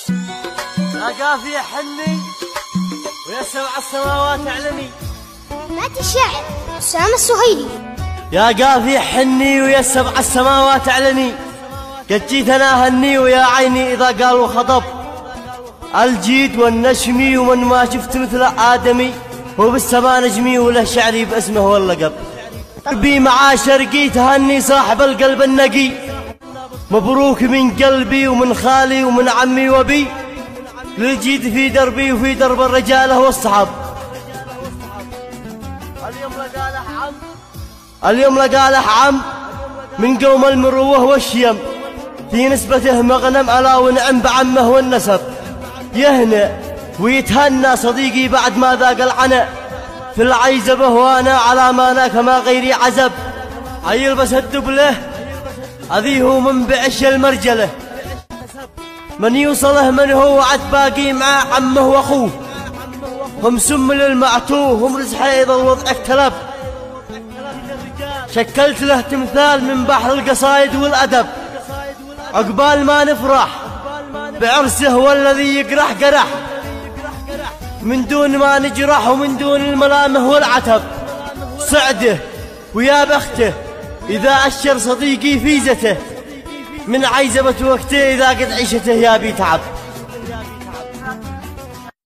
يا قافية حني ويا سبع السماوات اعلني. مات الشاعر أسامة السهيلي. يا قافية حني ويا سبع السماوات اعلني، قد جيت انا هني ويا عيني اذا قالوا خطب. الجيد والنشمي ومن ما شفت مثل آدمي، هو بالسما نجمي وله شعري باسمه واللقب. قلبي معاه شرقي تهني صاحب القلب النقي، مبروك من قلبي ومن خالي ومن عمي وبي، للجيد في دربي وفي درب الرجاله والصحاب. اليوم لقاله عم من قوم المروه والشيم، في نسبته مغنم ألا ونعم بعمه والنسب. يهنأ ويتهنى صديقي بعد ما ذاق العنى، في العيزبه وانا على ما انا كما غيري عزب. يلبس الدبله هذي هو من بعش المرجله، من يوصله من هو عد باقي مع عمه واخوه، هم سم للمعتوه هم رزحه اذا الوضع اختلف. شكلت له تمثال من بحر القصايد والادب، عقبال ما نفرح بعرسه والذي يقرح قرح، من دون ما نجرح ومن دون الملامه والعتب. سعده ويا بخته إذا أشر صديقي فيزته، من عيزبة وقته إذا قد عيشته يا بي تعب.